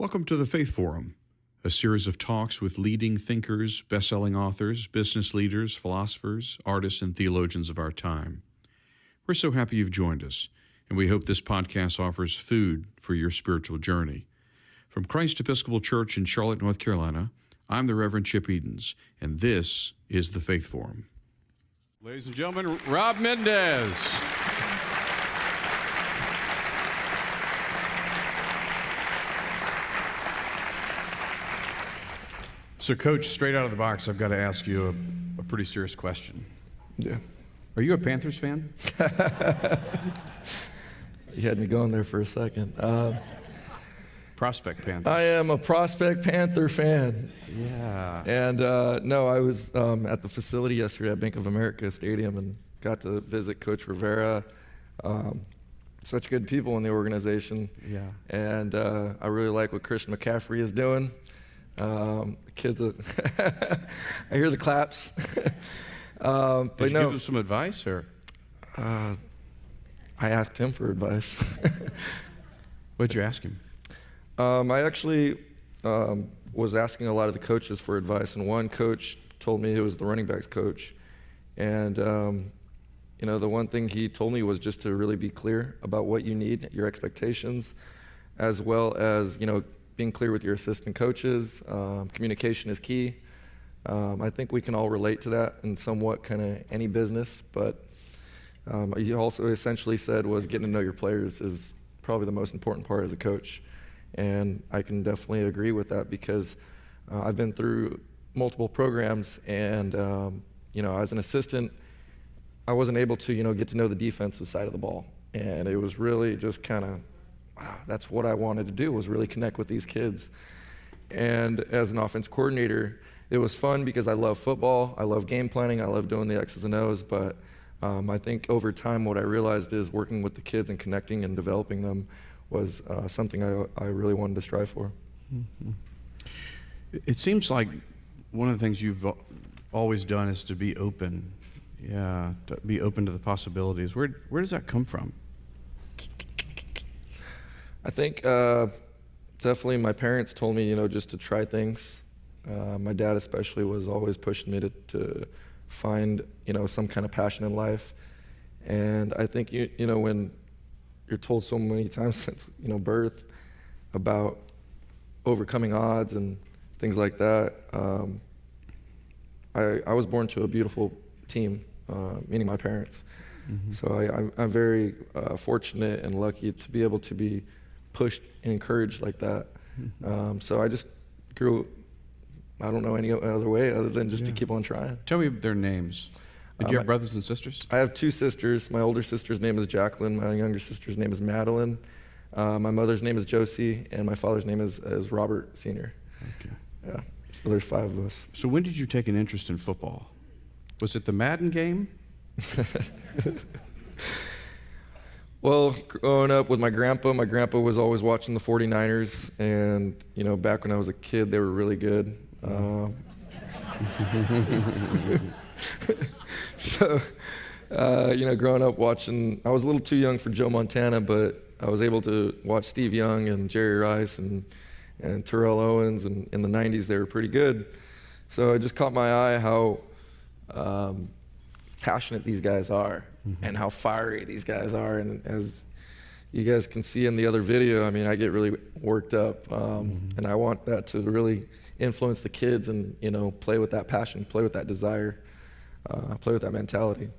Welcome to the Faith Forum, a series of talks with leading thinkers, best-selling authors, business leaders, philosophers, artists, and theologians of our time. We're so happy you've joined us, and we hope this podcast offers food for your spiritual journey. From Christ Episcopal Church in Charlotte, North Carolina, I'm the Reverend Chip Edens, and this is the Faith Forum. Ladies and gentlemen, Rob Mendez. So, Coach, straight out of the box, I've got to ask you a pretty serious question. Yeah. Are you a Panthers fan? You had me going there for a second. Prospect Panthers. I am a Prospect Panther fan. Yeah. And no, I was at the facility yesterday at Bank of America Stadium and got to visit Coach Rivera. Such good people in the organization. Yeah. And I really like what Christian McCaffrey is doing. The kids, I hear the claps. But Did you no, give him some advice, or? I asked him for advice. What'd you ask him? I actually was asking a lot of the coaches for advice, and one coach told me, it was the running backs coach, and the one thing he told me was just to really be clear about what you need, your expectations, as well as being clear with your assistant coaches. Communication is key. I think we can all relate to that in somewhat kind of any business, but he also essentially said was getting to know your players is probably the most important part as a coach. And I can definitely agree with that because I've been through multiple programs, and as an assistant, I wasn't able to get to know the defensive side of the ball, and it was really just kind of that's what I wanted to do, was really connect with these kids. And as an offense coordinator, it was fun because I love football, I love game planning, I love doing the X's and O's, but I think over time what I realized is working with the kids and connecting and developing them was something I really wanted to strive for. Mm-hmm. It seems like one of the things you've always done is to be open. Yeah, to be open to the possibilities. Where does that come from? I think definitely my parents told me, just to try things. My dad especially was always pushing me to find, some kind of passion in life. And I think, when you're told so many times since, birth about overcoming odds and things like that, I was born to a beautiful team, meaning my parents. Mm-hmm. So I'm very fortunate and lucky to be able to be pushed and encouraged like that. Mm-hmm. So I just grew, I don't know any other way other than just to keep on trying. Tell me their names. Do you have brothers and sisters? I have two sisters. My older sister's name is Jacqueline. My younger sister's name is Madeline. My mother's name is Josie, and my father's name is Robert Sr. Okay. Yeah, so there's 5 of us. So when did you take an interest in football? Was it the Madden game? Well, growing up with my grandpa was always watching the 49ers, and, back when I was a kid, they were really good. So, growing up watching, I was a little too young for Joe Montana, but I was able to watch Steve Young and Jerry Rice and Terrell Owens, and in the 90s, they were pretty good. So it just caught my eye how passionate these guys are. Mm-hmm. And how fiery these guys are. And as you guys can see in the other video, I get really worked up. And I want that to really influence the kids and, play with that passion, play with that desire, play with that mentality.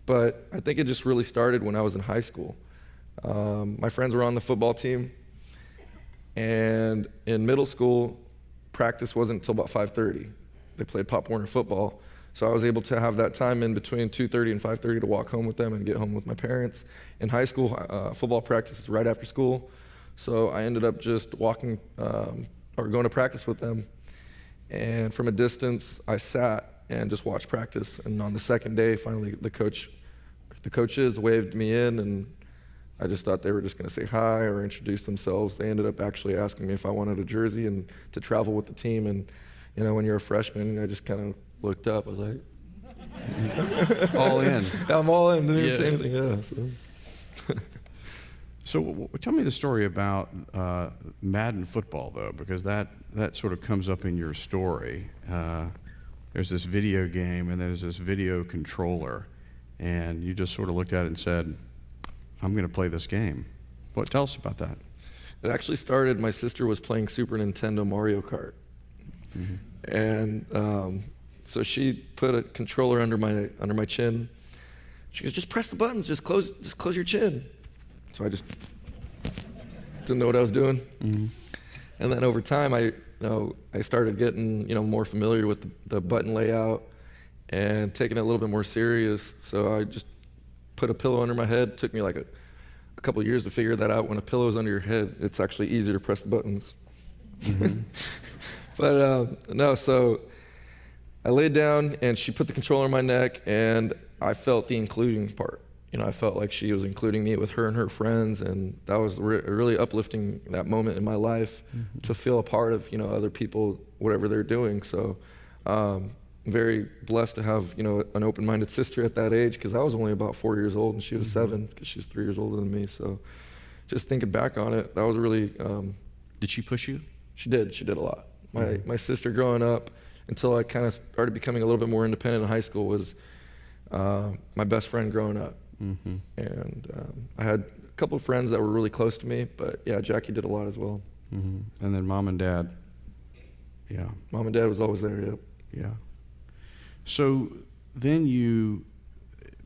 But I think it just really started when I was in high school. My friends were on the football team. And in middle school, practice wasn't until about 5:30. They played Pop Warner football. So I was able to have that time in between 2:30 and 5:30 to walk home with them and get home with my parents. In high school, football practice is right after school. So I ended up just walking or going to practice with them. And from a distance, I sat and just watched practice. And on the second day, finally, the coaches waved me in, and I just thought they were just going to say hi or introduce themselves. They ended up actually asking me if I wanted a jersey and to travel with the team. And, when you're a freshman, I just kind of looked up. I was like, all in. I'm all in. Didn't even say anything. Yeah. So. So tell me the story about Madden football, though, because that sort of comes up in your story. There's this video game, and there's this video controller, and you just sort of looked at it and said, I'm going to play this game. Tell us about that. It actually started, my sister was playing Super Nintendo Mario Kart. Mm-hmm. And so she put a controller under my chin. She goes, just press the buttons, just close your chin. So I just didn't know what I was doing. Mm-hmm. And then over time, I started getting more familiar with the button layout and taking it a little bit more serious. So I just put a pillow under my head. It took me like a couple of years to figure that out. When a pillow's under your head, it's actually easier to press the buttons. Mm-hmm. But no, so I laid down and she put the controller on my neck, and I felt the including part. I felt like she was including me with her and her friends, and that was really uplifting, that moment in my life, mm-hmm. to feel a part of, other people, whatever they're doing. So I'm very blessed to have, an open-minded sister at that age, because I was only about 4 years old and she was mm-hmm. 7, because she's 3 years older than me. So just thinking back on it, that was really... Did she push you? She did a lot. My sister growing up, until I kind of started becoming a little bit more independent in high school, was my best friend growing up. Mm-hmm. And I had a couple of friends that were really close to me, but yeah, Jackie did a lot as well. Mm-hmm. And then mom and dad. Yeah. Mom and dad was always there, yep. Yeah. So then you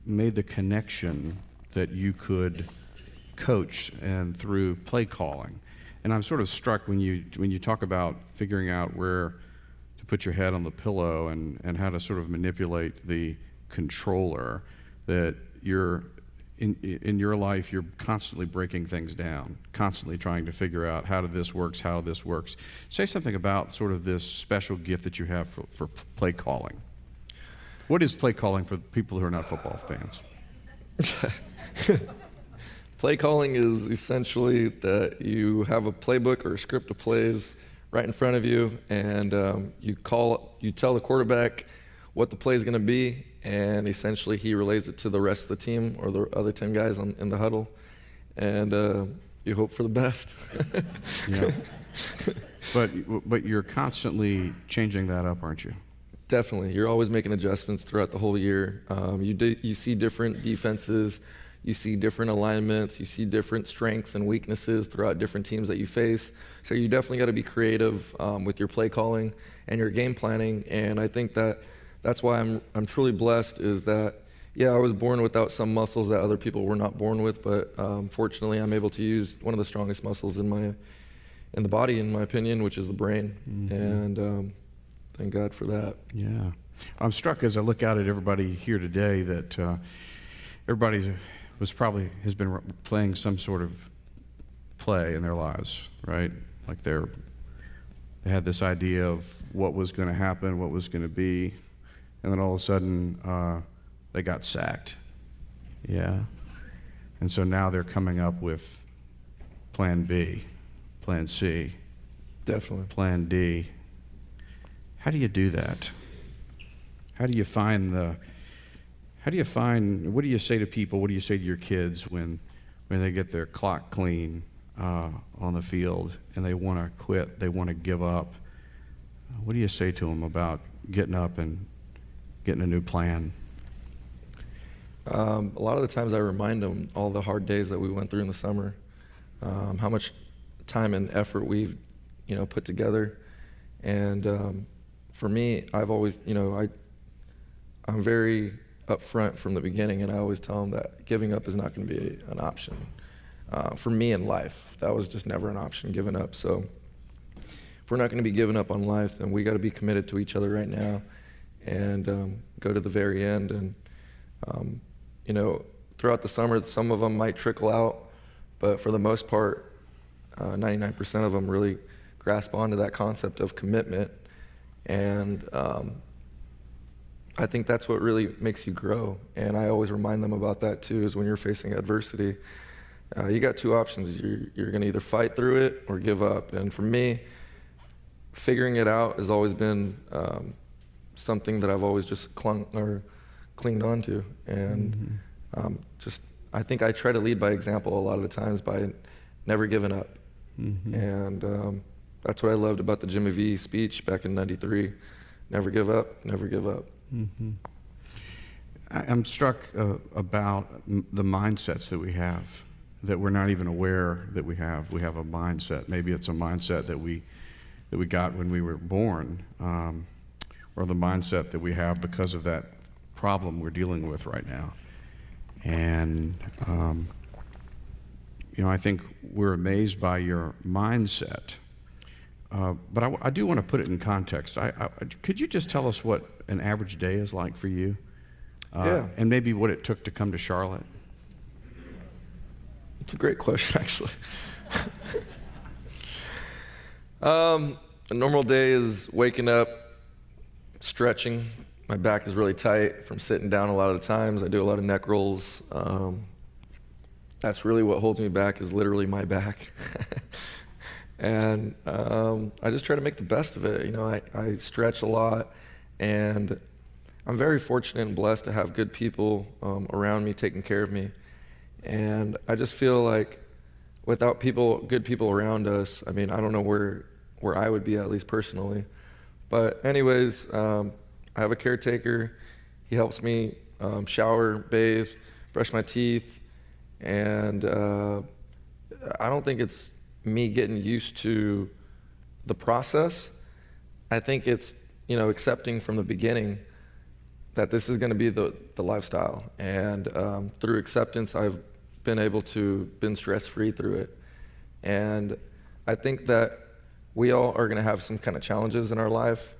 made the connection that you could coach and through play calling. And I'm sort of struck when you talk about figuring out where to put your head on the pillow and how to sort of manipulate the controller, that you're in your life, you're constantly breaking things down, constantly trying to figure out how this works. Say something about sort of this special gift that you have for play calling. What is play calling for people who are not football fans? Play calling is essentially that you have a playbook or a script of plays right in front of you, and you tell the quarterback what the play is going to be, and essentially he relays it to the rest of the team or the other 10 guys in the huddle, and you hope for the best. Yeah. But you're constantly changing that up, aren't you? Definitely. You're always making adjustments throughout the whole year. You see different defenses, you see different alignments, you see different strengths and weaknesses throughout different teams that you face. So you definitely got to be creative with your play calling and your game planning. And I think that's why I'm truly blessed, is that, yeah, I was born without some muscles that other people were not born with, but fortunately I'm able to use one of the strongest muscles in the body, in my opinion, which is the brain. Mm-hmm. And thank God for that. Yeah. I'm struck as I look out at everybody here today that everybody has been playing some sort of play in their lives, right? Like they had this idea of what was going to happen, what was going to be, and then all of a sudden they got sacked. Yeah. And so now they're coming up with plan B, plan C. Definitely. Plan D. How do you do that? What do you say to people, what do you say to your kids when they get their clock clean on the field and they want to quit, they want to give up? What do you say to them about getting up and getting a new plan? A lot of the times I remind them all the hard days that we went through in the summer, how much time and effort we've put together. And for me, I've always, I'm very upfront from the beginning, and I always tell them that giving up is not going to be an option. For me in life, that was just never an option, giving up. So if we're not going to be giving up on life, then we got to be committed to each other right now and go to the very end. And, throughout the summer, some of them might trickle out, but for the most part, 99% of them really grasp onto that concept of commitment. And I think that's what really makes you grow. And I always remind them about that too, is when you're facing adversity, you got two options. You're going to either fight through it or give up. And for me, figuring it out has always been something that I've always just clinged on to. And just I think I try to lead by example a lot of the times by never giving up. Mm-hmm. And that's what I loved about the Jimmy V speech back in '93. Never give up, never give up. Mm-hmm. I'm struck about the mindsets that we have, that we're not even aware that we have. We have a mindset. Maybe it's a mindset that we got when we were born, or the mindset that we have because of that problem we're dealing with right now. And I think we're amazed by your mindset. But I do want to put it in context. Could you just tell us what an average day is like for you? Yeah. And maybe what it took to come to Charlotte? It's a great question, actually. A normal day is waking up, stretching. My back is really tight from sitting down a lot of the times. I do a lot of neck rolls. That's really what holds me back, is literally my back. And I just try to make the best of it. I stretch a lot, and I'm very fortunate and blessed to have good people around me taking care of me. And I just feel like without good people around us, I don't know where I would be, at least personally. But anyways, I have a caretaker. He helps me shower, bathe, brush my teeth. And I don't think it's me getting used to the process. I think it's, accepting from the beginning that this is going to be the lifestyle. And through acceptance, I've been stress-free through it. And I think that we all are going to have some kind of challenges in our life,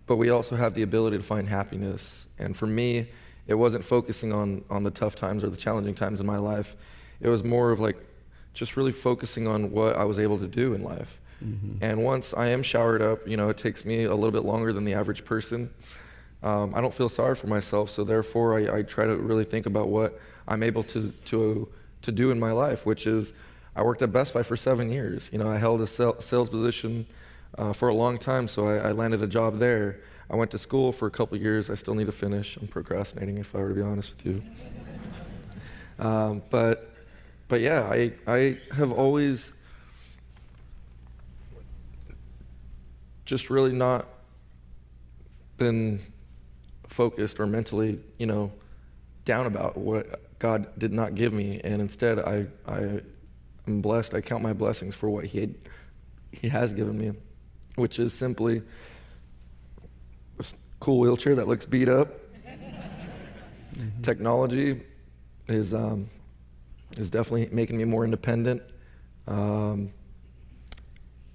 but we also have the ability to find happiness. And for me, it wasn't focusing on the tough times or the challenging times in my life. It was more of like just really focusing on what I was able to do in life. Mm-hmm. And once I am showered up, it takes me a little bit longer than the average person. I don't feel sorry for myself, so therefore I try to really think about what I'm able to do in my life, which is I worked at Best Buy for 7 years. I held a sales position for a long time, so I landed a job there. I went to school for a couple of years. I still need to finish. I'm procrastinating, if I were to be honest with you. But yeah, I have always just really not been focused or mentally, down about what God did not give me, and instead I am blessed. I count my blessings for what He has given me, which is simply a cool wheelchair that looks beat up. Mm-hmm. Technology is definitely making me more independent.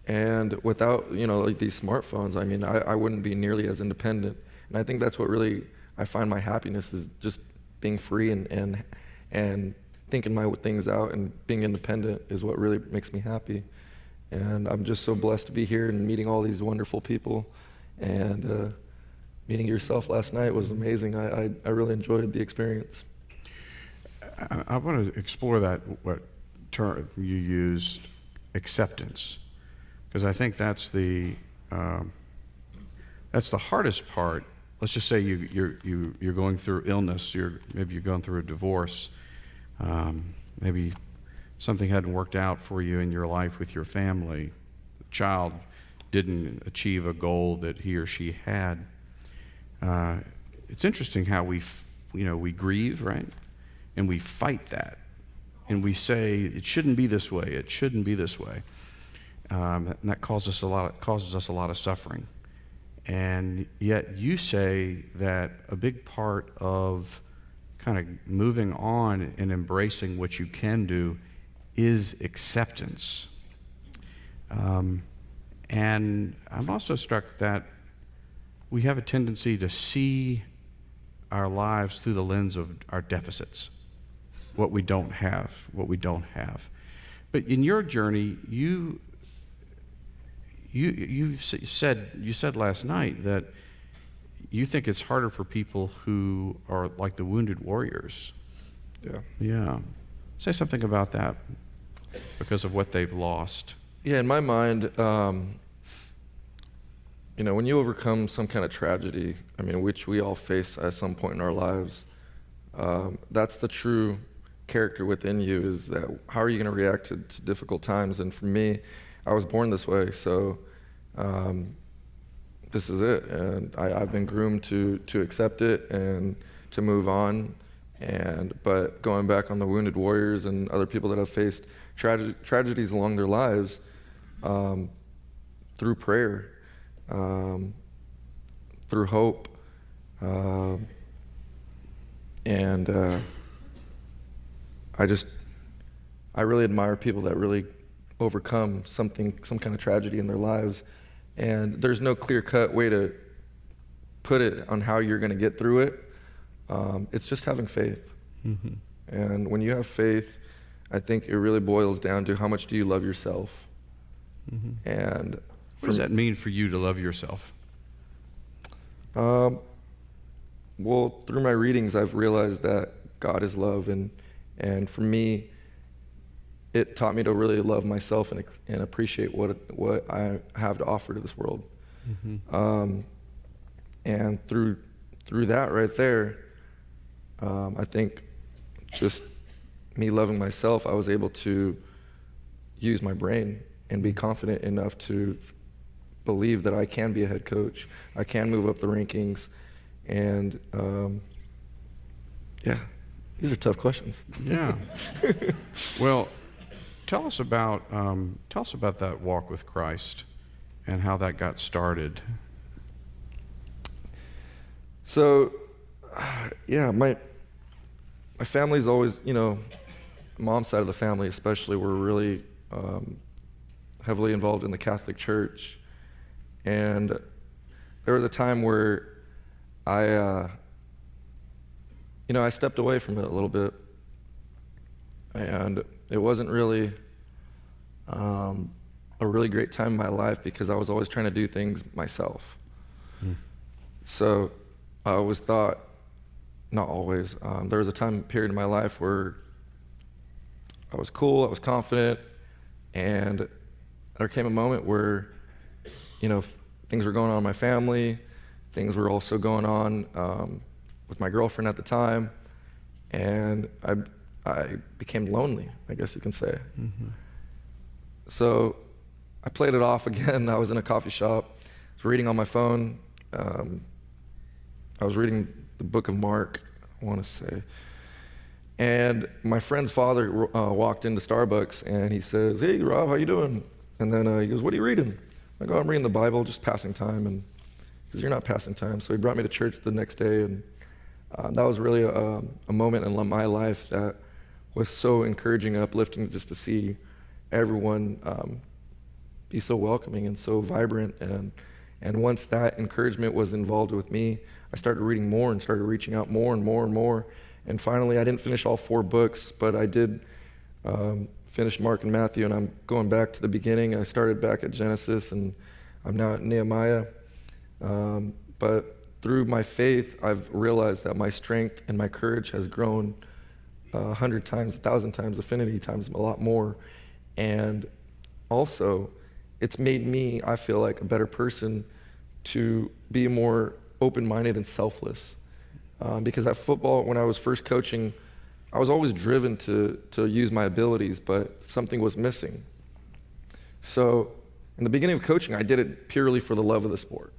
And without, like these smartphones, I wouldn't be nearly as independent. And I think that's what really I find my happiness, is just being free and thinking my things out, and being independent is what really makes me happy. And I'm just so blessed to be here and meeting all these wonderful people. And meeting yourself last night was amazing. I really enjoyed the experience. I want to explore that, what term you used, acceptance, because I think that's the hardest part. Let's just say you're going through illness. Maybe you're going through a divorce. Maybe something hadn't worked out for you in your life with your family. The child didn't achieve a goal that he or she had. It's interesting how we grieve, right? And we fight that, and we say it shouldn't be this way. It shouldn't be this way, and that causes us a lot of suffering. And yet, you say that a big part of kind of moving on and embracing what you can do is acceptance. And I'm also struck that we have a tendency to see our lives through the lens of our deficits. What we don't have. But in your journey, you said last night that you think it's harder for people who are like the wounded warriors. Yeah. Say something about that, because of what they've lost. Yeah, in my mind, when you overcome some kind of tragedy, which we all face at some point in our lives, that's the true character within you is that how are you going to react to difficult times? And for me, I was born this way, so this is it. And I've been groomed to accept it and to move on. But going back on the wounded warriors and other people that have faced tragedies along their lives, through prayer, through hope, I really admire people that really overcome some kind of tragedy in their lives. And there's no clear-cut way to put it on how you're going to get through it. It's just having faith. Mm-hmm. And when you have faith, I think it really boils down to how much do you love yourself. Mm-hmm. And what does that mean for you to love yourself? Well, through my readings, I've realized that God is love, and for me, it taught me to really love myself and appreciate what I have to offer to this world. Mm-hmm. And through that right there, I think just me loving myself, I was able to use my brain and be confident enough to believe that I can be a head coach. I can move up the rankings. And yeah, these are tough questions. Yeah. Well, tell us about that walk with Christ and how that got started. So, yeah, my family's always, mom's side of the family especially, were really heavily involved in the Catholic Church. And there was a time where I stepped away from it a little bit, and it wasn't really a really great time in my life because I was always trying to do things myself. So I always thought, not always, there was a time period in my life where I was cool, I was confident, and there came a moment where, things were going on in my family, things were also going on with my girlfriend at the time, and I became lonely, I guess you can say. Mm-hmm. So I played it off again. I was in a coffee shop, I was reading on my phone. I was reading the book of Mark, I want to say. And my friend's father walked into Starbucks, and he says, "Hey, Rob, how you doing?" And then he goes, "What are you reading?" I go, "I'm reading the Bible, just passing time." And because you're not passing time. So he brought me to church the next day, and that was really a moment in my life that was so encouraging and uplifting, just to see everyone be so welcoming and so vibrant. And once that encouragement was involved with me, I started reading more and started reaching out more and more and more. And finally, I didn't finish all 4 books, but I did finish Mark and Matthew, and I'm going back to the beginning. I started back at Genesis, and I'm now at Nehemiah. But through my faith, I've realized that my strength and my courage has grown 100 times, 1,000 times, infinity times, a lot more. And also, it's made me, I feel like, a better person to be more open-minded and selfless. Because at football, when I was first coaching, I was always driven to use my abilities, but something was missing. So in the beginning of coaching, I did it purely for the love of the sport.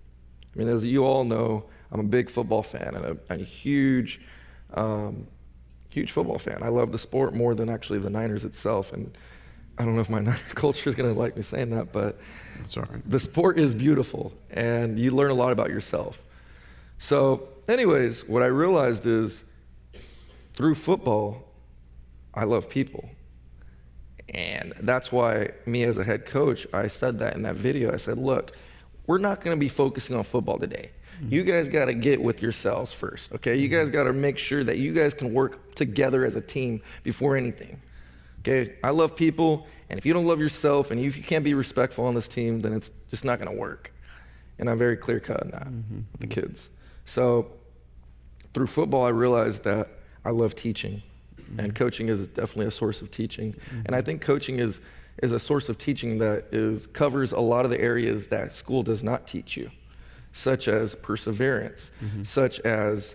I mean, as you all know, I'm a big football fan and a huge football fan. I love the sport more than actually the Niners itself. And I don't know if my culture is going to like me saying that, but that's all right. The sport is beautiful, and you learn a lot about yourself. So anyways, what I realized is through football, I love people. And that's why me as a head coach, I said that in that video. I said, look, we're not going to be focusing on football today. You guys got to get with yourselves first, okay? You guys got to make sure that you guys can work together as a team before anything, okay? I love people, and if you don't love yourself and if you can't be respectful on this team, then it's just not going to work. And I'm very clear-cut on that with the kids. So through football, I realized that I love teaching, and coaching is definitely a source of teaching. And I think coaching is a source of teaching that covers a lot of the areas that school does not teach you, such as perseverance, such as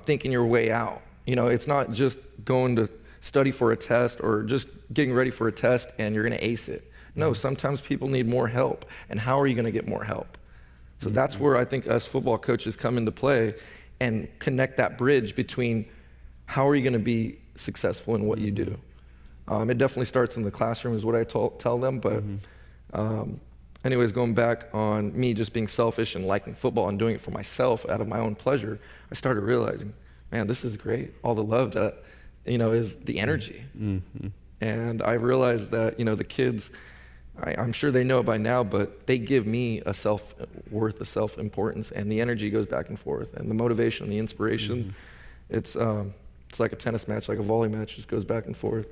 thinking your way out. You know, it's not just going to study for a test or just getting ready for a test and you're going to ace it. No, sometimes people need more help. And how are you going to get more help? So that's where I think us football coaches come into play and connect that bridge between how are you going to be successful in what you do. It definitely starts in the classroom is what I tell them, but anyways, going back on me just being selfish and liking football and doing it for myself out of my own pleasure, I started realizing, man, this is great. All the love that, is the energy. And I realized that, the kids, I'm sure they know it by now, but they give me a self-worth, a self-importance, and the energy goes back and forth. And the motivation, the inspiration, it's like a tennis match, like a volley match, just goes back and forth.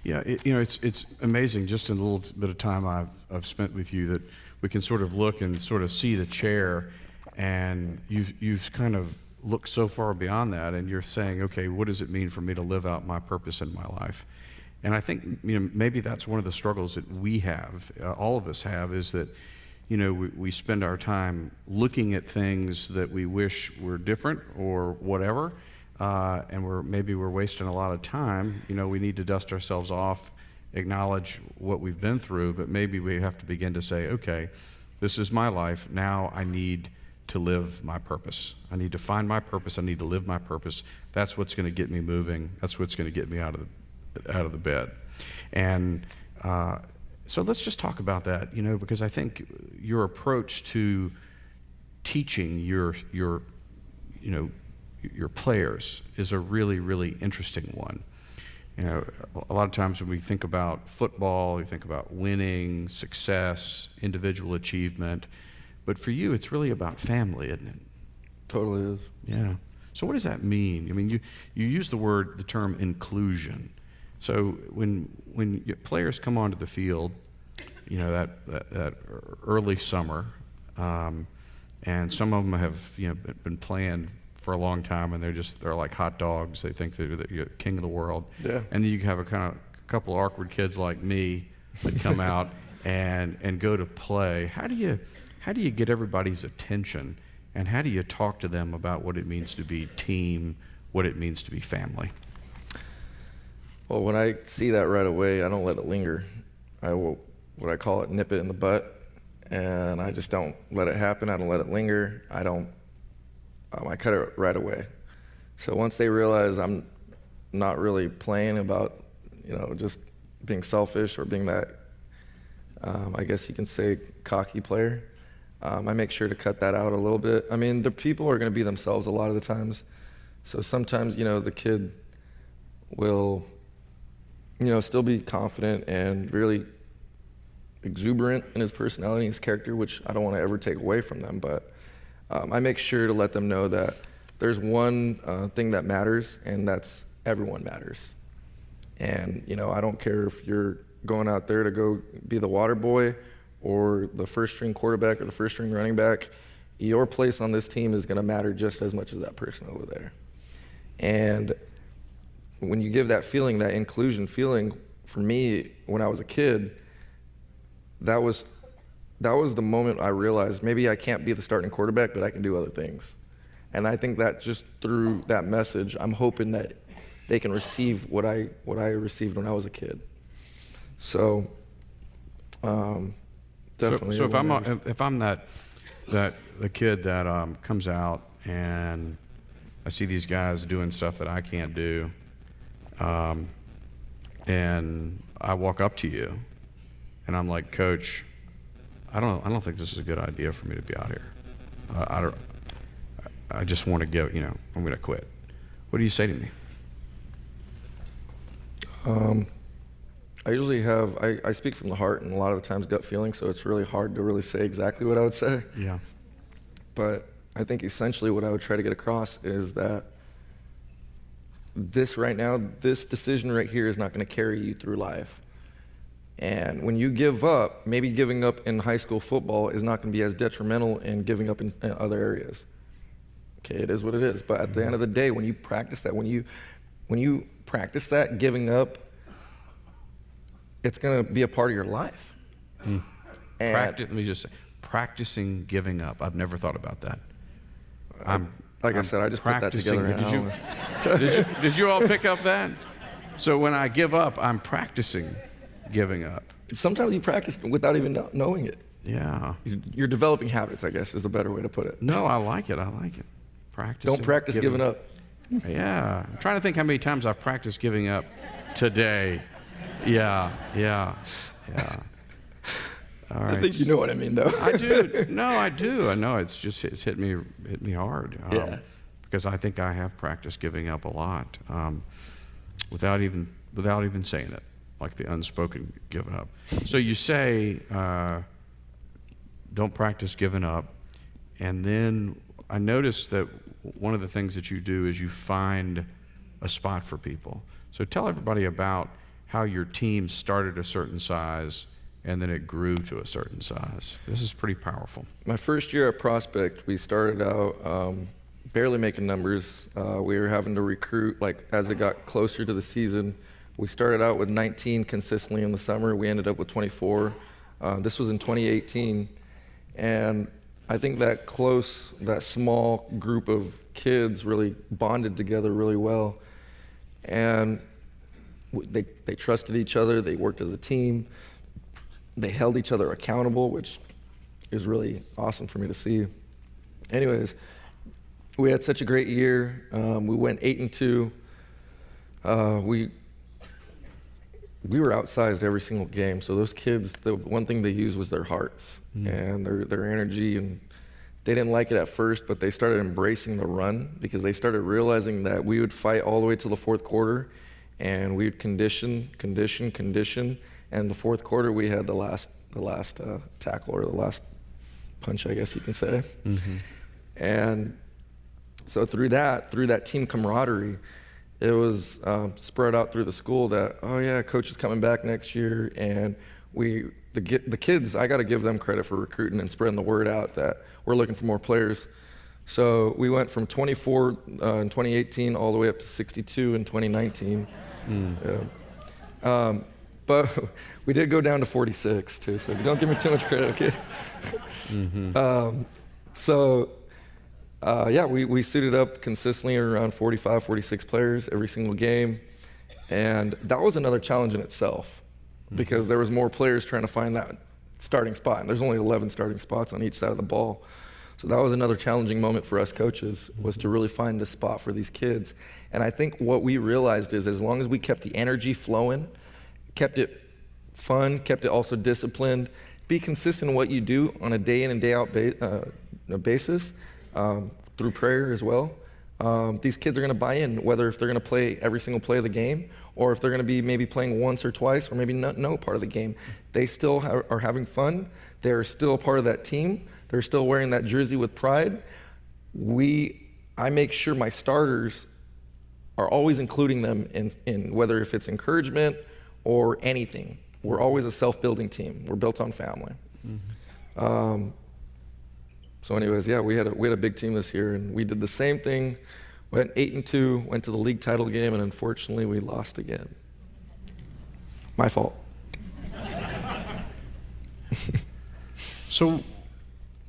Yeah, it's amazing just in a little bit of time I've spent with you that we can sort of look and sort of see the chair, and you've kind of looked so far beyond that, and you're saying, okay, what does it mean for me to live out my purpose in my life? And I think maybe that's one of the struggles that we have, all of us have, is that we spend our time looking at things that we wish were different or whatever. And we're wasting a lot of time. We need to dust ourselves off, acknowledge what we've been through, but maybe we have to begin to say, okay, this is my life. Now I need to live my purpose. I need to find my purpose. I need to live my purpose. That's what's going to get me moving. That's what's going to get me out of the bed. And so let's just talk about that, because I think your approach to teaching your players is a really, really interesting one. A lot of times when we think about football, we think about winning, success, individual achievement, but for you, it's really about family, isn't it? Totally is. Yeah. So what does that mean? You use the term inclusion. So when players come onto the field, that early summer, and some of them have been playing for a long time, and they're like hot dogs. They think they're the king of the world. Yeah. And then you have a couple of awkward kids like me that come out and go to play. How do you get everybody's attention, and how do you talk to them about what it means to be team, what it means to be family? Well, when I see that right away, I don't let it linger. I will, what I call it, nip it in the butt, and I just don't let it happen. I don't let it linger. I cut it right away. So once they realize I'm not really playing about, just being selfish or being that, I guess you can say, cocky player, I make sure to cut that out a little bit. The people are going to be themselves a lot of the times. So sometimes, the kid will, still be confident and really exuberant in his personality and his character, which I don't want to ever take away from them. But I make sure to let them know that there's one thing that matters, and that's everyone matters. And, I don't care if you're going out there to go be the water boy or the first string quarterback or the first string running back, your place on this team is going to matter just as much as that person over there. And when you give that feeling, that inclusion feeling, for me, when I was a kid, that was the moment I realized maybe I can't be the starting quarterback, but I can do other things. And I think that just through that message, I'm hoping that they can receive what I received when I was a kid. So definitely. So if I'm the kid that comes out and I see these guys doing stuff that I can't do, and I walk up to you, and I'm like, Coach, I don't think this is a good idea for me to be out here. I just want to go. I'm going to quit. What do you say to me? I usually I speak from the heart, and a lot of the times gut feeling, so it's really hard to really say exactly what I would say. Yeah. But I think essentially what I would try to get across is that this decision right here is not going to carry you through life. And when you give up, maybe giving up in high school football is not going to be as detrimental in giving up in other areas. Okay, it is what it is. But at the end of the day, when you practice that, when you practice that, giving up, it's going to be a part of your life. Let me just say, practicing giving up. I've never thought about that. I said, I just put that together. Did you all pick up that? So when I give up, I'm practicing giving up. Sometimes you practice without even knowing it. Yeah. You're developing habits, I guess, is a better way to put it. No, I like it. Practicing. Don't practice giving up. Yeah. I'm trying to think how many times I've practiced giving up today. Yeah. All right. I think you know what I mean, though. I do. No, I do. I know it's hit me hard. Because I think I have practiced giving up a lot, without even saying it, like the unspoken giving up. So you say, don't practice giving up, and then I noticed that one of the things that you do is you find a spot for people. So tell everybody about how your team started a certain size and then it grew to a certain size. This is pretty powerful. My first year at Prospect, we started out barely making numbers. We were having to recruit, like, as it got closer to the season. We started out with 19 consistently in the summer. We ended up with 24. This was in 2018. And I think that small group of kids really bonded together really well. And they trusted each other. They worked as a team. They held each other accountable, which is really awesome for me to see. Anyways, we had such a great year. We went 8-2. We were outsized every single game. So those kids, the one thing they used was their hearts and their energy. And they didn't like it at first, but they started embracing the run because they started realizing that we would fight all the way to the fourth quarter, and we would condition. And the fourth quarter, we had the last tackle, or the last punch, I guess you can say. Mm-hmm. And so through that team camaraderie, it was spread out through the school that, oh yeah, coach is coming back next year, and the kids, I got to give them credit for recruiting and spreading the word out that we're looking for more players. So we went from 24 in 2018 all the way up to 62 in 2019. Yeah. But we did go down to 46 too, so don't give me too much credit, okay? Mm-hmm. We suited up consistently around 45, 46 players every single game. And that was another challenge in itself because there was more players trying to find that starting spot. And there's only 11 starting spots on each side of the ball. So that was another challenging moment for us coaches, was to really find a spot for these kids. And I think what we realized is as long as we kept the energy flowing, kept it fun, kept it also disciplined, be consistent in what you do on a day in and day out basis, through prayer as well. These kids are going to buy in, whether if they're going to play every single play of the game or if they're going to be maybe playing once or twice or maybe no part of the game. They still are having fun. They're still a part of that team. They're still wearing that jersey with pride. I make sure my starters are always including them in whether if it's encouragement or anything. We're always a self-building team. We're built on family. Mm-hmm. So anyways, yeah, we had a big team this year, and we did the same thing. Went 8-2, went to the league title game, and unfortunately we lost again. My fault. So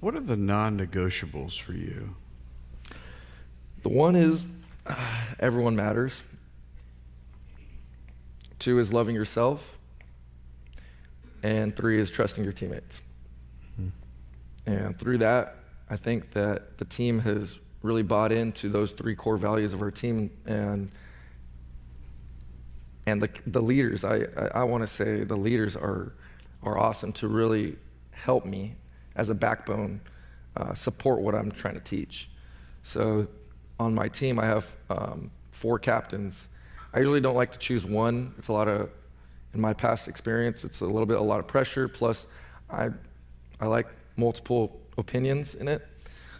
what are the non-negotiables for you? The one is everyone matters. 2 is loving yourself. And 3 is trusting your teammates. Mm-hmm. And through that, I think that the team has really bought into those 3 core values of our team, and the leaders. I want to say the leaders are awesome to really help me as a backbone, support what I'm trying to teach. So on my team, I have 4 captains. I usually don't like to choose one. It's in my past experience, it's a lot of pressure. Plus, I like multiple opinions in it.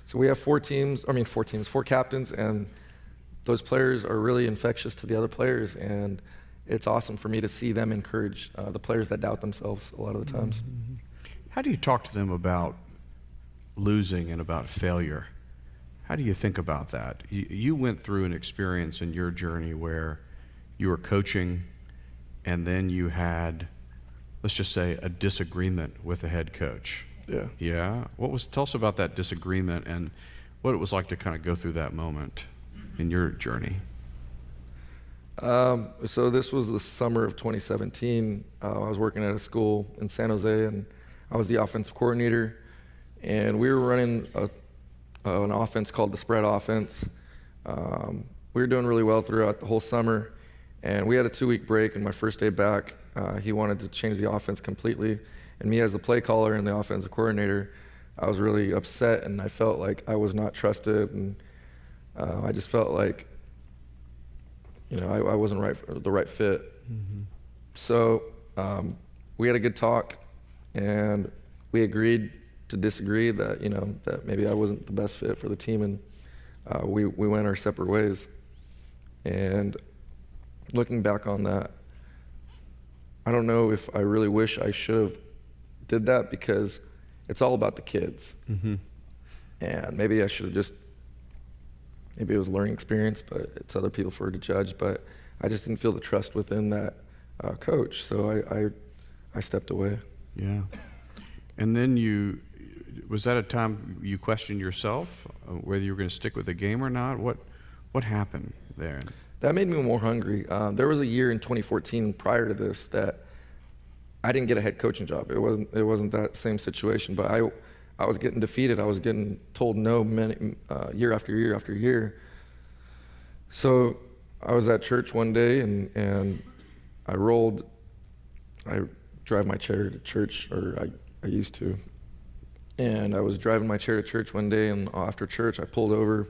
So we have 4 captains, and those players are really infectious to the other players, and it's awesome for me to see them encourage the players that doubt themselves a lot of the times. Mm-hmm. How do you talk to them about losing and about failure? How do you think about that? You went through an experience in your journey where you were coaching and then you had, let's just say, a disagreement with the head coach. Yeah. Yeah? Tell us about that disagreement and what it was like to kind of go through that moment in your journey. So this was the summer of 2017. I was working at a school in San Jose, and I was the offensive coordinator. And we were running an offense called the spread offense. We were doing really well throughout the whole summer, and we had a 2-week break. And my first day back, he wanted to change the offense completely. And me as the play caller and the offensive coordinator, I was really upset, and I felt like I was not trusted, and I just felt like, I wasn't the right fit. Mm-hmm. So we had a good talk, and we agreed to disagree that that maybe I wasn't the best fit for the team, and we went our separate ways. And looking back on that, I don't know if I really wish I should have did that, because it's all about the kids. Mm-hmm. And maybe I should have maybe it was a learning experience, but it's other people for to judge. But I just didn't feel the trust within that coach, so I stepped away. Yeah. And then was that a time you questioned yourself whether you were going to stick with the game or not? What happened there? That made me more hungry. There was a year in 2014 prior to this that I didn't get a head coaching job. It wasn't that same situation, but I was getting defeated. I was getting told no year after year after year. So I was at church one day, and I drive my chair to church, or I used to. And I was driving my chair to church one day, and after church I pulled over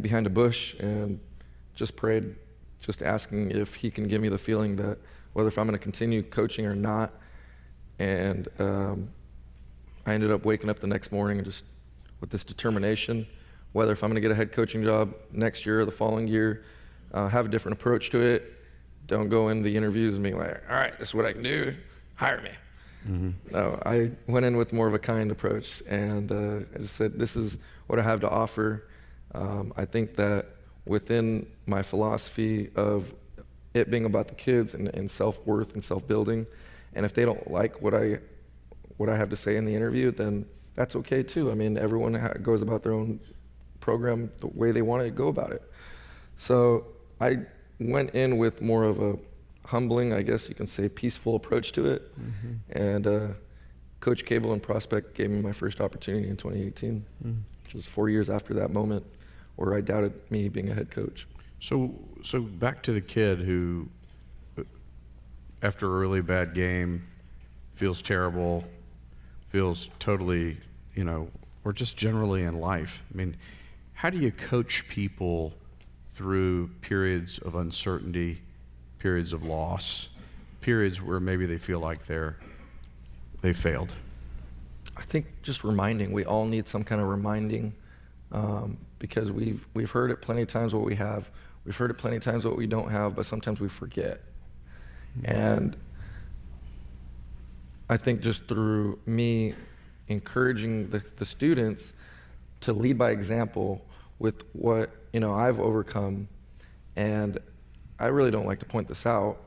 behind a bush and just prayed, just asking if he can give me the feeling that whether if I'm going to continue coaching or not. And I ended up waking up the next morning just with this determination, whether if I'm going to get a head coaching job next year or the following year, have a different approach to it. Don't go into the interviews and be like, all right, this is what I can do, hire me. Mm-hmm. No, I went in with more of a kind approach, and I just said, this is what I have to offer. I think that within my philosophy of it being about the kids and self-worth and self-building, and if they don't like what I have to say in the interview, then that's okay too. I mean, everyone goes about their own program the way they want to go about it. So I went in with more of a humbling, I guess you can say, peaceful approach to it. Mm-hmm. And Coach Cable and Prospect gave me my first opportunity in 2018, which was 4 years after that moment where I doubted me being a head coach. So back to the kid who, after a really bad game, feels terrible, feels totally, or just generally in life. I mean, how do you coach people through periods of uncertainty, periods of loss, periods where maybe they feel like they failed? I think just reminding. We all need some kind of reminding, because we've heard it plenty of times what we have. We've heard it plenty of times what we don't have, but sometimes we forget. And I think just through me encouraging the students to lead by example with what I've overcome, and I really don't like to point this out,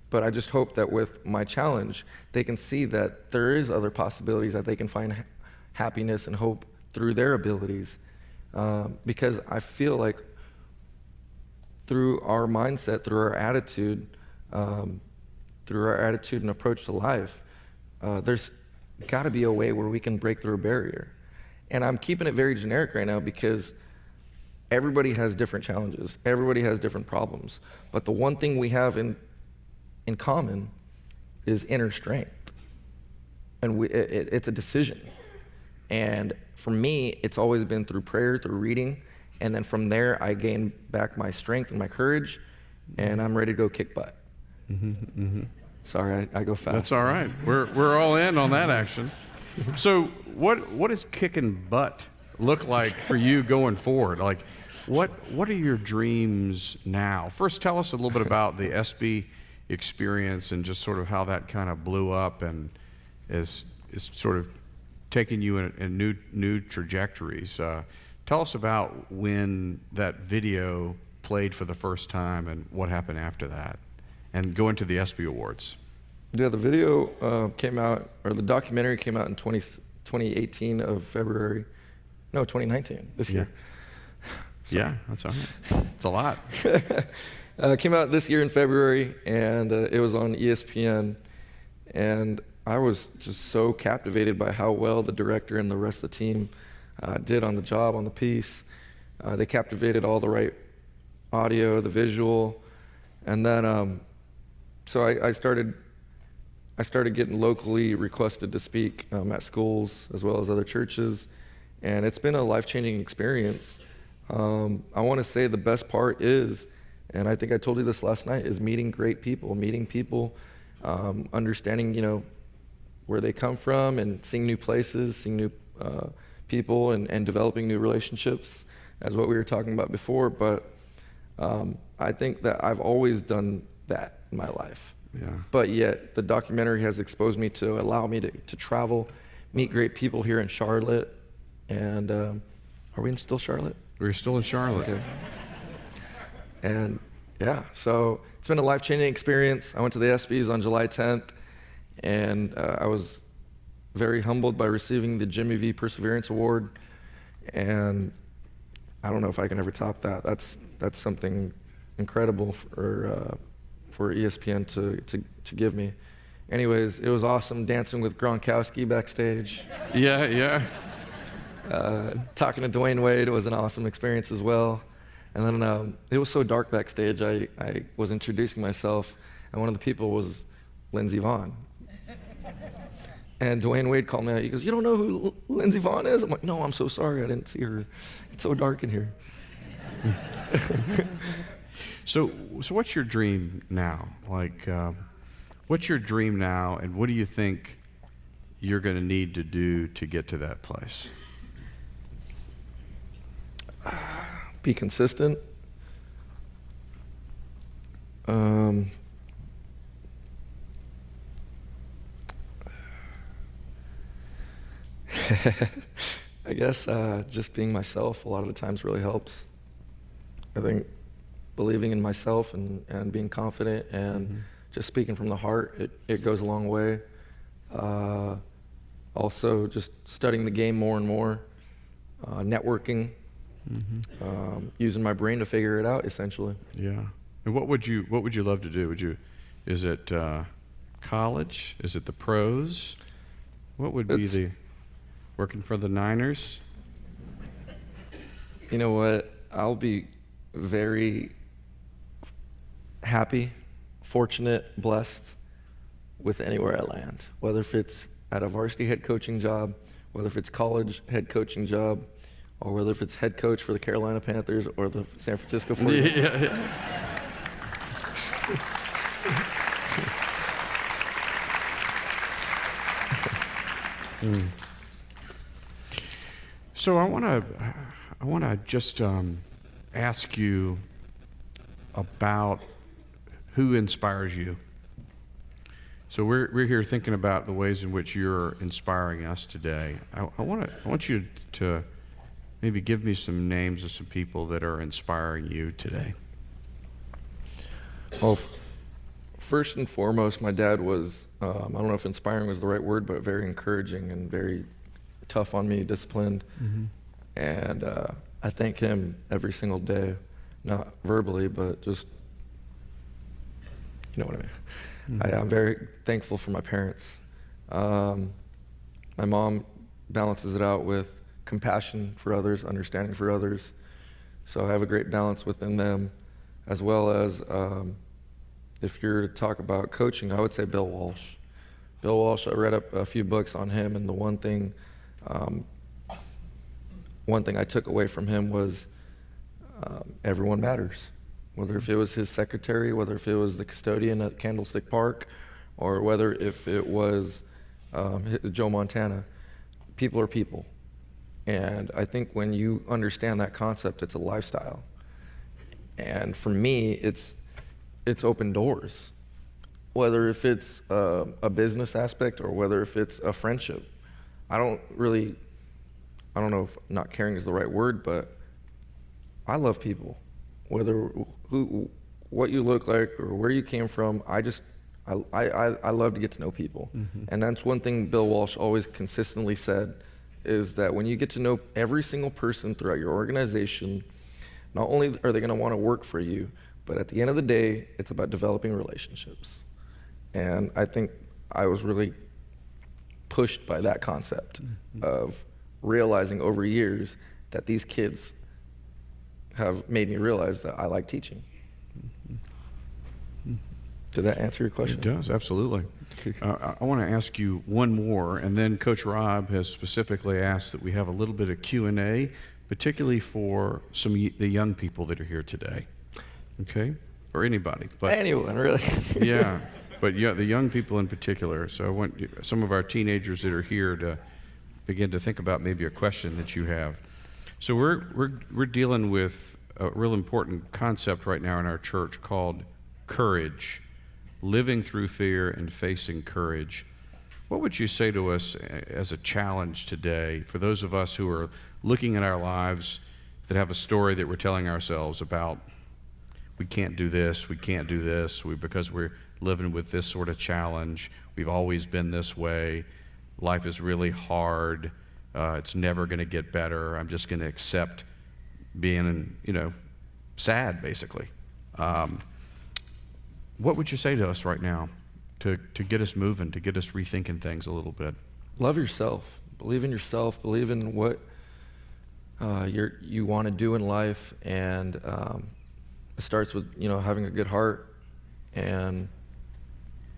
but I just hope that with my challenge, they can see that there is other possibilities, that they can find happiness and hope through their abilities. Because I feel like through our mindset, through our attitude and approach to life, there's got to be a way where we can break through a barrier. And I'm keeping it very generic right now because everybody has different challenges. Everybody has different problems. But the one thing we have in common is inner strength. And it's a decision. And for me, it's always been through prayer, through reading. And then from there, I gain back my strength and my courage, and I'm ready to go kick butt. Mm-hmm, mm-hmm. Sorry, I go fast. That's all right. We're all in on that action. So what does kicking butt look like for you going forward? Like, what are your dreams now? First, tell us a little bit about the SB experience and just sort of how that kind of blew up and is sort of taking you in new trajectories. Tell us about when that video played for the first time and what happened after that, and go into the SB Awards. Yeah, the video came out, or the documentary came out in 2018 of February. No, 2019, this year. Yeah, that's all right. It's a lot. Came out this year in February, and it was on ESPN. And I was just so captivated by how well the director and the rest of the team did on the job, on the piece. They captivated all the right audio, the visual, and then so I started getting locally requested to speak at schools as well as other churches, and it's been a life-changing experience. I want to say the best part is, and I think I told you this last night, is meeting great people, understanding, where they come from, and seeing new places, seeing new people, and developing new relationships, as what we were talking about before. But I think that I've always done that in my life. Yeah. But yet, the documentary has exposed me to allow me to travel, meet great people here in Charlotte. And are we still Charlotte? We're still in Charlotte. Okay. And yeah, so it's been a life-changing experience. I went to the ESPYs on July 10th, and I was very humbled by receiving the Jimmy V Perseverance Award. And I don't know if I can ever top that. That's something incredible for ESPN to give me. Anyways, it was awesome dancing with Gronkowski backstage. Yeah. Talking to Dwayne Wade was an awesome experience as well. And then it was so dark backstage, I was introducing myself, and one of the people was Lindsey Vonn. And Dwayne Wade called me out. He goes, "You don't know who Lindsey Vonn is?" I'm like, "No, I'm so sorry. I didn't see her. It's so dark in here." So what's your dream now? What's your dream now, and what do you think you're going to need to do to get to that place? Be consistent. I guess just being myself a lot of the times really helps. I think believing in myself and being confident and just speaking from the heart, it goes a long way. Also, just studying the game more and more, networking, using my brain to figure it out, essentially. Yeah. And what would you love to do? Is it college? Is it the pros? What would be working for the Niners? You know what? I'll be very happy, fortunate, blessed with anywhere I land, whether if it's at a varsity head coaching job, whether if it's college head coaching job, or whether if it's head coach for the Carolina Panthers or the San Francisco 49ers. Yeah. So I want to just ask you about who inspires you. So we're here thinking about the ways in which you're inspiring us today. I want you to maybe give me some names of some people that are inspiring you today. Well, first and foremost, my dad was, I don't know if inspiring was the right word, but very encouraging and very tough on me, disciplined. And I thank him every single day, not verbally, but just, you know what I mean. I'm very thankful for my parents. My mom balances it out with compassion for others, understanding for others. So I have a great balance within them, as well as if you're to talk about coaching, I would say Bill Walsh. Bill Walsh, I read up a few books on him, and the one thing I took away from him was everyone matters. Whether if it was his secretary, whether if it was the custodian at Candlestick Park, or whether if it was Joe Montana, people are people. And I think when you understand that concept, it's a lifestyle. And for me, it's open doors. Whether if it's a business aspect or whether if it's a friendship. I don't know if not caring is the right word, but I love people. Whether what you look like or where you came from, I love to get to know people. And that's one thing Bill Walsh always consistently said, is that when you get to know every single person throughout your organization, not only are they going to want to work for you, But at the end of the day, it's about developing relationships. And I think I was really pushed by that concept of realizing over years that these kids have made me realize that I like teaching. Did that answer your question? It does, absolutely. I want to ask you one more, and then Coach Rob has specifically asked that we have a little bit of Q&A, particularly for the young people that are here today, okay? Or anybody. But anyone, really. Yeah, but the young people in particular. So I want some of our teenagers that are here to begin to think about maybe a question that you have. So we're dealing with a real important concept right now in our church called courage. Living through fear and facing courage. What would you say to us as a challenge today for those of us who are looking at our lives that have a story that we're telling ourselves about, we can't do this, because we're living with this sort of challenge, we've always been this way, life is really hard, it's never going to get better, I'm just going to accept being, sad, basically. What would you say to us right now to get us moving, to get us rethinking things a little bit? Love yourself. Believe in yourself. Believe in what you want to do in life. And it starts with, having a good heart. And,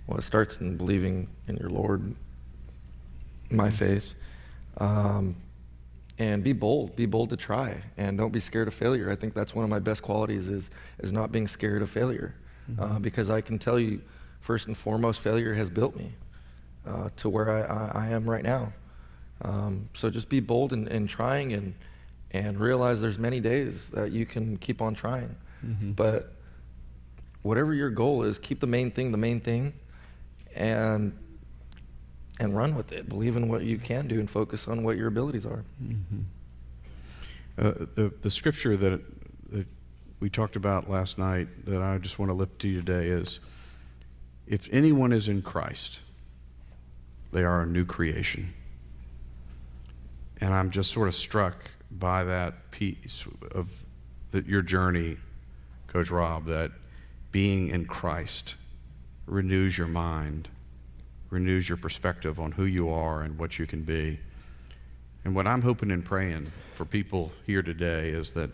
it starts in believing in your Lord, my faith. And be bold. Be bold to try. And don't be scared of failure. I think that's one of my best qualities is not being scared of failure. Because I can tell you, first and foremost, failure has built me to where I am right now. So just be bold in trying and realize there's many days that you can keep on trying. But whatever your goal is, keep the main thing, and run with it. Believe in what you can do and focus on what your abilities are. The scripture that we talked about last night that I just want to lift to you today is, if anyone is in Christ, they are a new creation. And I'm just sort of struck by that piece of your journey, Coach Rob, that being in Christ renews your mind, renews your perspective on who you are and what you can be. And what I'm hoping and praying for people here today is that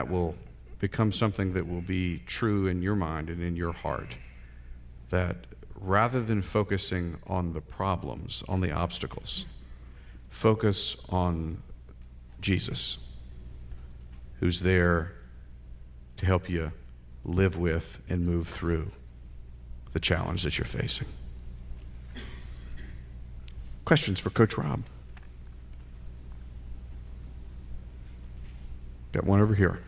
will become something that will be true in your mind and in your heart, that rather than focusing on the problems, on the obstacles, focus on Jesus, who's there to help you live with and move through the challenge that you're facing. Questions for Coach Rob? Got one over here.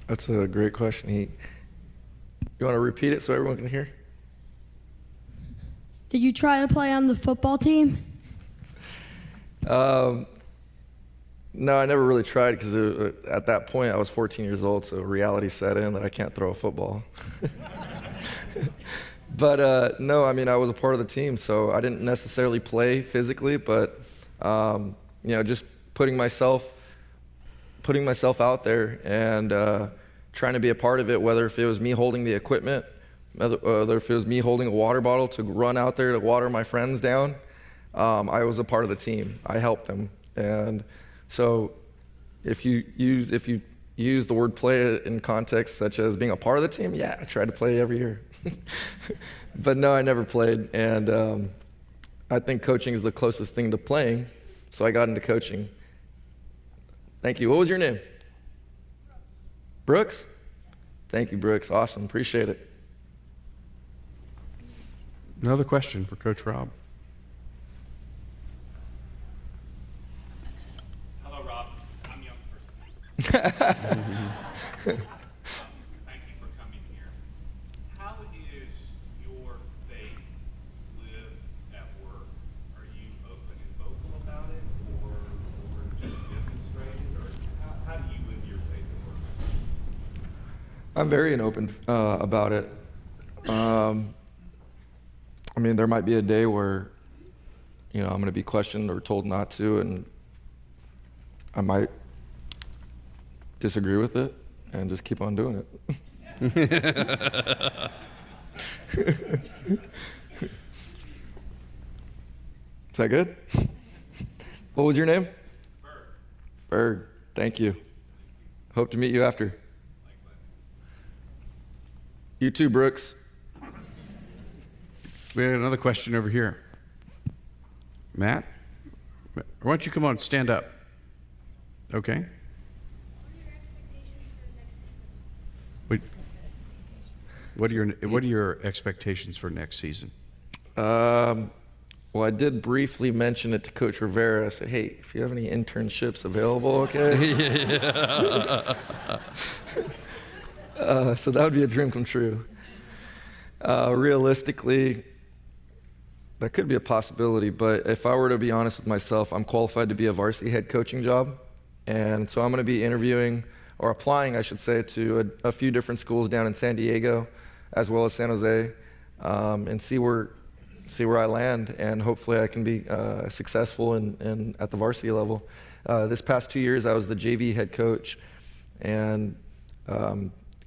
That's a great question. You want to repeat it so everyone can hear? Did you try to play on the football team? No, I never really tried because at that point I was 14 years old, so reality set in that I can't throw a football. But no, I was a part of the team, so I didn't necessarily play physically, but just putting myself out there and trying to be a part of it, whether if it was me holding the equipment, whether if it was me holding a water bottle to run out there to water my friends down, I was a part of the team. I helped them. And so if you use the word play in context such as being a part of the team, yeah, I tried to play every year. But no, I never played. And I think coaching is the closest thing to playing, so I got into coaching. Thank you. What was your name? Brooks? Thank you, Brooks. Awesome. Appreciate it. Another question for Coach Rob. Hello, Rob. I'm a young person. Thank you for coming here. How is your faith lived at work? Are you open and vocal about it, or just demonstrated, or how do you live your faith at work? I'm very open about it. There might be a day where, I'm going to be questioned or told not to, and I might disagree with it and just keep on doing it. Is that good? What was your name? Berg. Thank you. Hope to meet you after. You too, Brooks. We had another question over here. Matt, why don't you come on, stand up? Okay. What are your expectations for next season? Well, I did briefly mention it to Coach Rivera. I said, hey, if you have any internships available, okay? So that would be a dream come true. Realistically, that could be a possibility, but if I were to be honest with myself, I'm qualified to be a varsity head coaching job. And so I'm going to be interviewing, or applying, I should say, to a few different schools down in San Diego, as well as San Jose, and see where I land, and hopefully I can be successful at the varsity level. This past 2 years, I was the JV head coach, and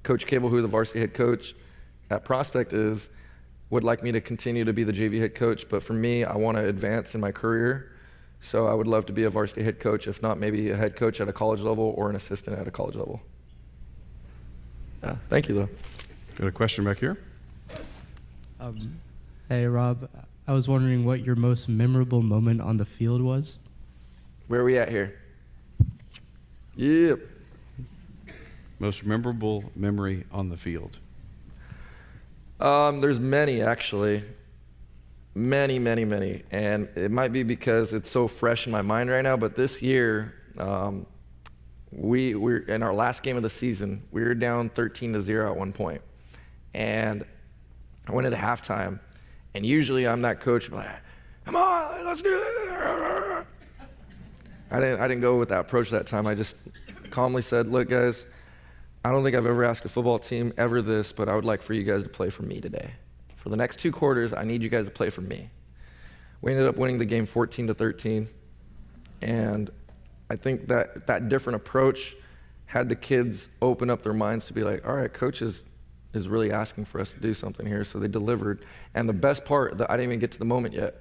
Coach Cable, who the varsity head coach at Prospect is, would like me to continue to be the JV head coach, but for me, I want to advance in my career, so I would love to be a varsity head coach, if not maybe a head coach at a college level or an assistant at a college level. Thank you, though. Got a question back here? Hey, Rob. I was wondering what your most memorable moment on the field was. Where are we at here? Yep. Most memorable memory on the field? There's many, actually. Many. And it might be because it's so fresh in my mind right now, but this year, we're in our last game of the season, we were down 13-0 at one point. And I went into halftime, and usually I'm that coach, like, come on, let's do it. I didn't go with that approach that time. I just calmly said, look, guys, I don't think I've ever asked a football team ever this, but I would like for you guys to play for me today. For the next 2 quarters, I need you guys to play for me. We ended up winning the game 14-13, and I think that different approach had the kids open up their minds to be like, all right, coach is really asking for us to do something here, so they delivered. And the best part, I didn't even get to the moment yet.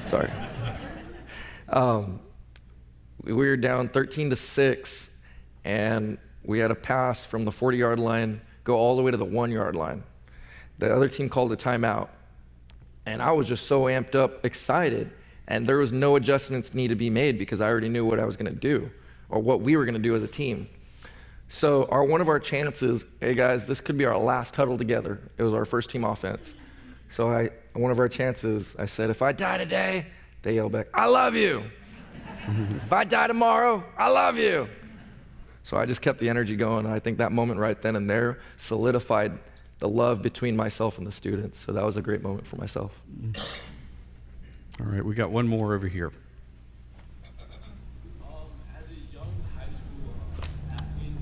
Sorry. We were down 13-6, and we had a pass from the 40-yard line go all the way to the 1-yard line. The other team called a timeout, and I was just so amped up, excited, and there was no adjustments need to be made because I already knew what I was going to do or what we were going to do as a team. So one of our chances, hey guys, this could be our last huddle together. It was our first team offense. So one of our chances, I said, if I die today, they yell back, I love you. If I die tomorrow, I love you. So I just kept the energy going, and I think that moment right then and there solidified the love between myself and the students. So that was a great moment for myself. All right, we got one more over here. As a young high school athlete,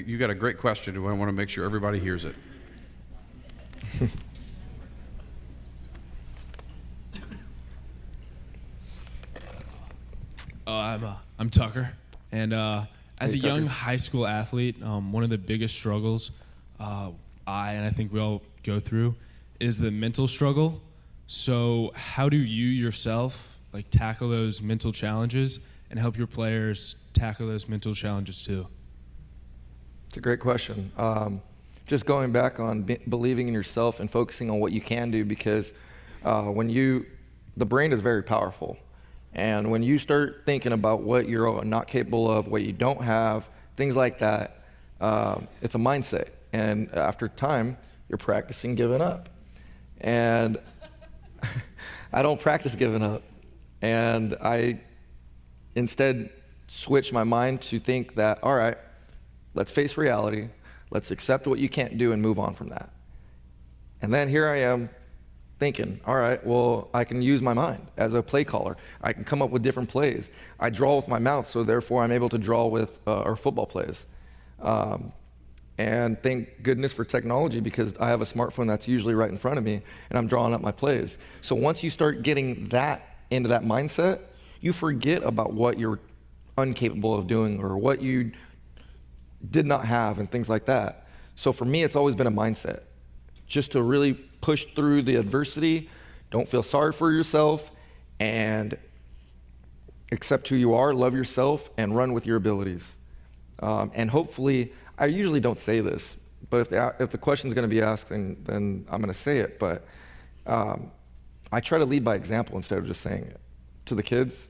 You got a great question, and I want to make sure everybody hears it. I'm Tucker, and as Hey, a young Tucker. high school athlete, one of the biggest struggles I think we all go through is the mental struggle. So how do you yourself tackle those mental challenges and help your players tackle those mental challenges too? It's a great question. Just going back on believing in yourself and focusing on what you can do, because the brain is very powerful. And when you start thinking about what you're not capable of, what you don't have, things like that, it's a mindset. And after time, you're practicing giving up. And I don't practice giving up. And I instead switch my mind to think that, all right, let's face reality, let's accept what you can't do and move on from that. And then here I am thinking, all right, well, I can use my mind as a play caller. I can come up with different plays. I draw with my mouth, so therefore I'm able to draw with our football plays. And thank goodness for technology, because I have a smartphone that's usually right in front of me and I'm drawing up my plays. So once you start getting that into that mindset, you forget about what you're incapable of doing or what you did not have and things like that. So for me, it's always been a mindset, just to really push through the adversity, don't feel sorry for yourself, and accept who you are, love yourself, and run with your abilities. And hopefully, I usually don't say this, but if the question's going to be asked, then I'm going to say it. But I try to lead by example instead of just saying it to the kids.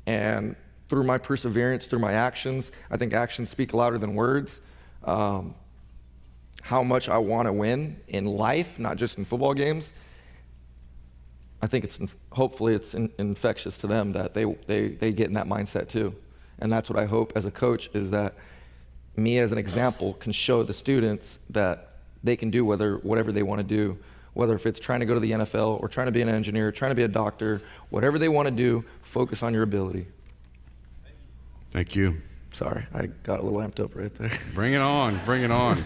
And through my perseverance, through my actions, I think actions speak louder than words. How much I want to win in life, not just in football games. I think hopefully it's infectious to them that they get in that mindset too. And that's what I hope as a coach, is that me as an example can show the students that they can do whatever they want to do, whether if it's trying to go to the NFL or trying to be an engineer, trying to be a doctor, whatever they want to do, focus on your ability. Thank you. Sorry, I got a little amped up right there. Bring it on. Bring it on.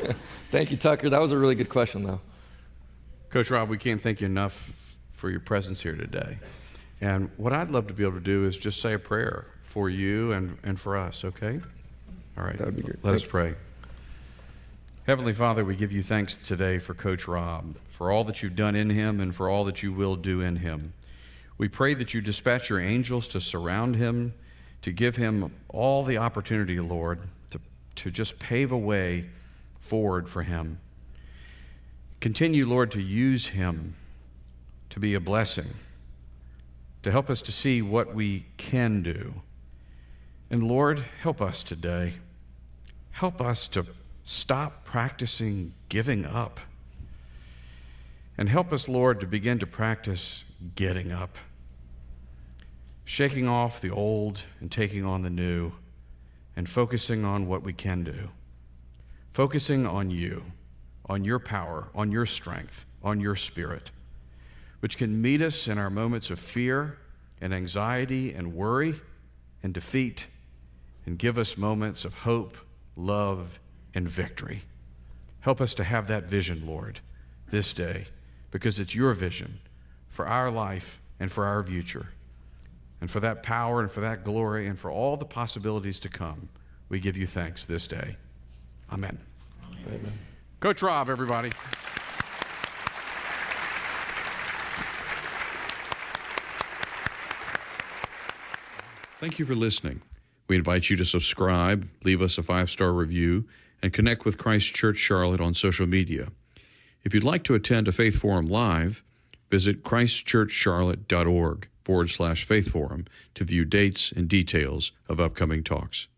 Thank you, Tucker. That was a really good question, though. Coach Rob, we can't thank you enough for your presence here today. And what I'd love to be able to do is just say a prayer for you and for us, okay? All right. That would be great. Let us pray. Heavenly Father, we give you thanks today for Coach Rob, for all that you've done in him and for all that you will do in him. We pray that you dispatch your angels to surround him, to give him all the opportunity, Lord, to just pave a way forward for him. Continue, Lord, to use him to be a blessing, to help us to see what we can do. And Lord, help us today. Help us to stop practicing giving up. And help us, Lord, to begin to practice getting up. Shaking off the old and taking on the new, and focusing on what we can do. Focusing on you, on your power, on your strength, on your spirit, which can meet us in our moments of fear and anxiety and worry and defeat, and give us moments of hope, love, and victory. Help us to have that vision, Lord, this day, because it's your vision for our life and for our future. And for that power and for that glory and for all the possibilities to come, we give you thanks this day. Amen. Amen. Coach Rob, everybody. Thank you for listening. We invite you to subscribe, leave us a 5-star review, and connect with Christ Church Charlotte on social media. If you'd like to attend a Faith Forum live, visit christchurchcharlotte.org/Faith Forum to view dates and details of upcoming talks.